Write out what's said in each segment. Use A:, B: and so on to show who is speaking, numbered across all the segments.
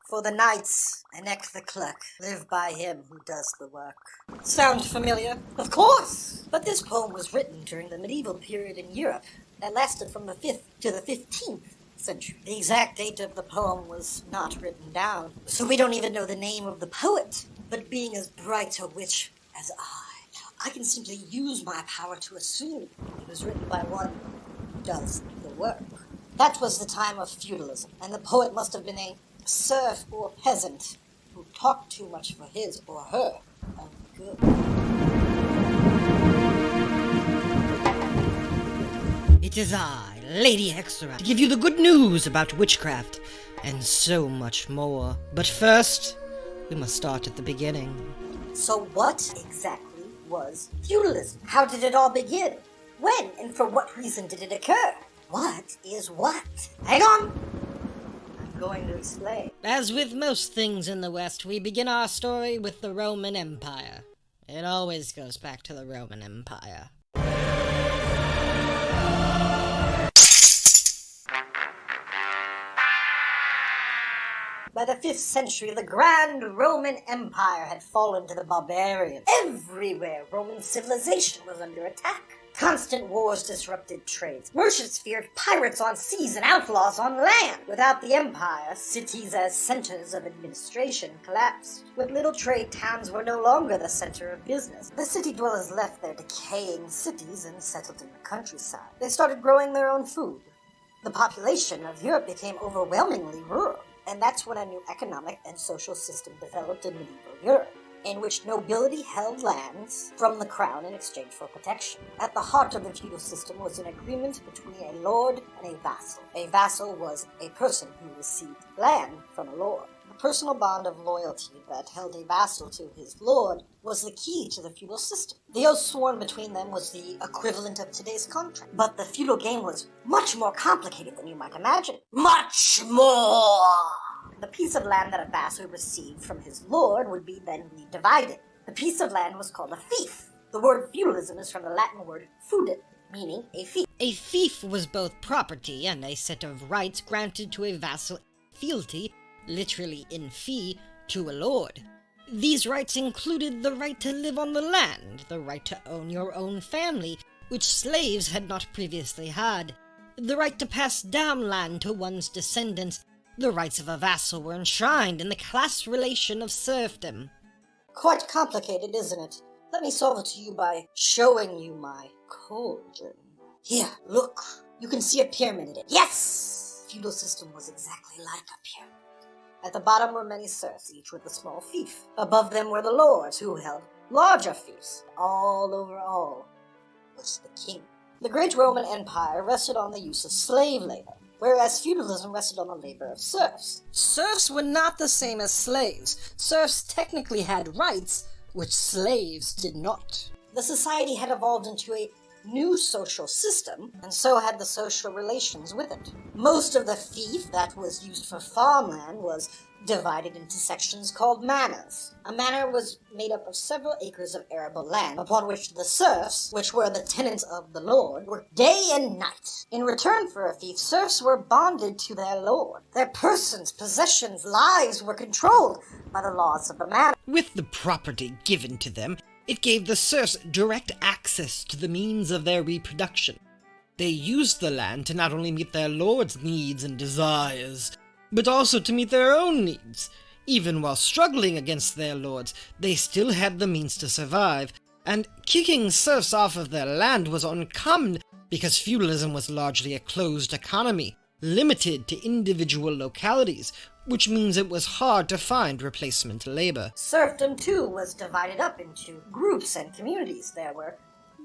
A: For the knights, Enek the clerk, live by him who does the work. Sound familiar? Of course! But this poem was written during the medieval period in Europe that lasted from the 5th to the 15th century. The exact date of the poem was not written down, so we don't even know the name of the poet. But being as bright a witch as I can simply use my power to assume it was written by one who does the work. That was the time of feudalism, and the poet must have been a serf or peasant who talked too much for his or her own good.
B: It is I, Lady Hexera, to give you the good news about witchcraft, and so much more. But first, we must start at the beginning.
A: So what exactly was feudalism? How did it all begin? When and for what reason did it occur? What is what? Hang on! I'm going to explain.
B: As with most things in the West, we begin our story with the Roman Empire. It always goes back to the Roman Empire.
A: By the 5th century, the grand Roman Empire had fallen to the barbarians. Everywhere, Roman civilization was under attack. Constant wars disrupted trades. Merchants feared pirates on seas and outlaws on land. Without the empire, cities as centers of administration collapsed. With little trade, towns were no longer the center of business. The city dwellers left their decaying cities and settled in the countryside. They started growing their own food. The population of Europe became overwhelmingly rural. And that's when a new economic and social system developed in medieval Europe, in which nobility held lands from the crown in exchange for protection. At the heart of the feudal system was an agreement between a lord and a vassal. A vassal was a person who received land from a lord. The personal bond of loyalty that held a vassal to his lord was the key to the feudal system. The oath sworn between them was the equivalent of today's contract. But the feudal game was much more complicated than you might imagine. Much more! The piece of land that a vassal received from his lord would be then redivided. The piece of land was called a fief. The word feudalism is from the Latin word feudum, meaning a fief.
B: A fief was both property and a set of rights granted to a vassal fealty, literally in fee, to a lord. These rights included the right to live on the land, the right to own your own family, which slaves had not previously had, the right to pass down land to one's descendants. The rights of a vassal were enshrined in the class relation of serfdom.
A: Quite complicated, isn't it? Let me solve it to you by showing you my cauldron. Here, look. You can see a pyramid in it. Yes! The feudal system was exactly like a pyramid. At the bottom were many serfs, each with a small fief. Above them were the lords, who held larger fiefs. All over all was the king. The great Roman Empire rested on the use of slave labor, whereas feudalism rested on the labor of serfs. Serfs were not the same as slaves. Serfs technically had rights, which slaves did not. The society had evolved into a new social system, and so had the social relations with it. Most of the fief that was used for farmland was divided into sections called manors. A manor was made up of several acres of arable land, upon which the serfs, which were the tenants of the lord, worked day and night. In return for a fief, serfs were bonded to their lord. Their persons, possessions, lives were controlled by the laws of the manor.
B: With the property given to them, it gave the serfs direct access to the means of their reproduction. They used the land to not only meet their lord's needs and desires, but also to meet their own needs. Even while struggling against their lords, they still had the means to survive, and kicking serfs off of their land was uncommon because feudalism was largely a closed economy, limited to individual localities, which means it was hard to find replacement labor.
A: Serfdom, too, was divided up into groups and communities. There were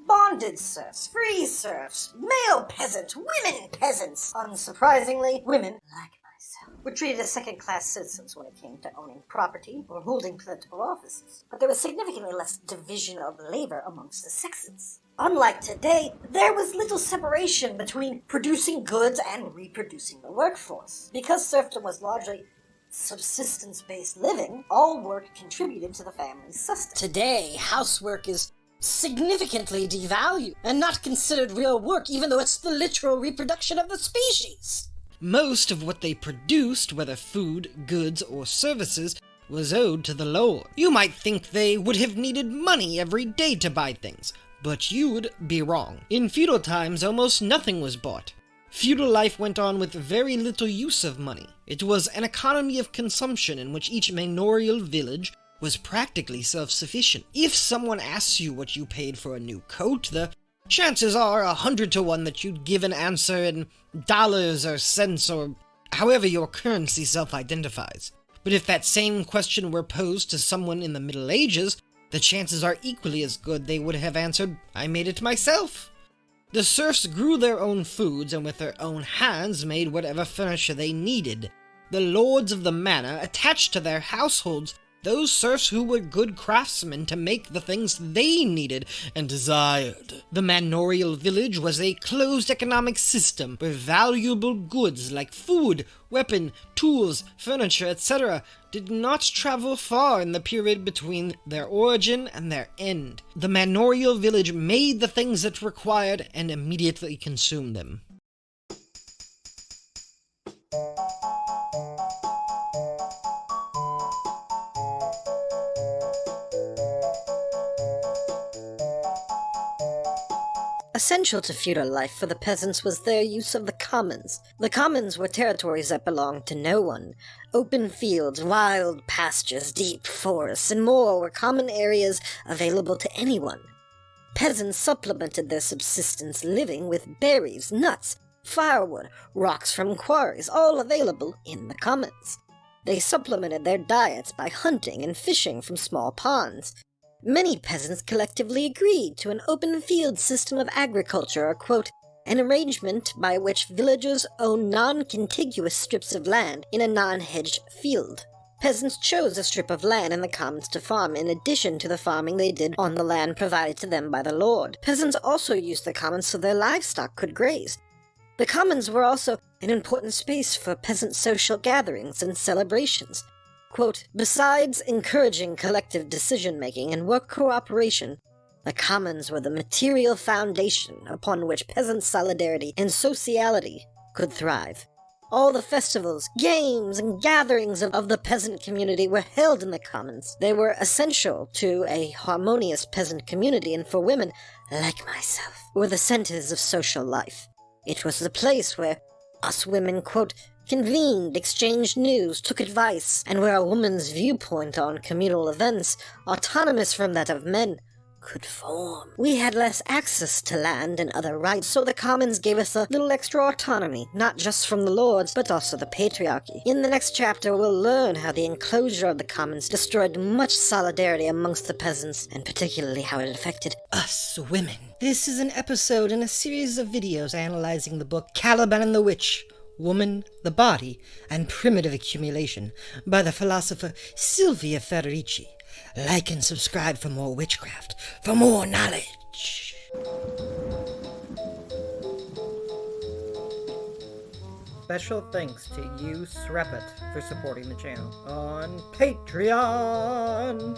A: bonded serfs, free serfs, male peasants, women peasants. Unsurprisingly, women, like myself, were treated as second-class citizens when it came to owning property or holding political offices. But there was significantly less division of labor amongst the sexes. Unlike today, there was little separation between producing goods and reproducing the workforce. Because serfdom was largely subsistence-based living, all work contributed to the family's sustenance. Today, housework is significantly devalued and not considered real work, even though it's the literal reproduction of the species.
B: Most of what they produced, whether food, goods, or services, was owed to the lord. You might think they would have needed money every day to buy things, but you'd be wrong. In feudal times, almost nothing was bought. Feudal life went on with very little use of money. It was an economy of consumption in which each manorial village was practically self-sufficient. If someone asks you what you paid for a new coat, the chances are 100 to 1 that you'd give an answer in dollars or cents or however your currency self-identifies. But if that same question were posed to someone in the Middle Ages, the chances are equally as good they would have answered, "I made it myself." The serfs grew their own foods and with their own hands made whatever furniture they needed. The lords of the manor attached to their households those serfs who were good craftsmen to make the things they needed and desired. The manorial village was a closed economic system where valuable goods like food, weapon, tools, furniture, etc. did not travel far in the period between their origin and their end. The manorial village made the things it required and immediately consumed them.
A: Essential to feudal life for the peasants was their use of the commons. The commons were territories that belonged to no one. Open fields, wild pastures, deep forests, and more were common areas available to anyone. Peasants supplemented their subsistence living with berries, nuts, firewood, rocks from quarries, all available in the commons. They supplemented their diets by hunting and fishing from small ponds. Many peasants collectively agreed to an open field system of agriculture, or, quote, an arrangement by which villagers own non-contiguous strips of land in a non-hedged field. Peasants chose a strip of land in the commons to farm in addition to the farming they did on the land provided to them by the lord. Peasants also used the commons so their livestock could graze. The commons were also an important space for peasant social gatherings and celebrations. Quote, besides encouraging collective decision-making and work cooperation, the commons were the material foundation upon which peasant solidarity and sociality could thrive. All the festivals, games, and gatherings of the peasant community were held in the commons. They were essential to a harmonious peasant community, and for women, like myself, were the centers of social life. It was the place where us women, quote, convened, exchanged news, took advice, and where a woman's viewpoint on communal events, autonomous from that of men, could form. We had less access to land and other rights, so the commons gave us a little extra autonomy, not just from the lords, but also the patriarchy. In the next chapter, we'll learn how the enclosure of the commons destroyed much solidarity amongst the peasants, and particularly how it affected us women. This is an episode in a series of videos analyzing the book Caliban and the Witch, Woman, the Body, and Primitive Accumulation by the philosopher Sylvia Federici. Like and subscribe for more witchcraft, for more knowledge.
B: Special thanks to you, Srepet, for supporting the channel on Patreon.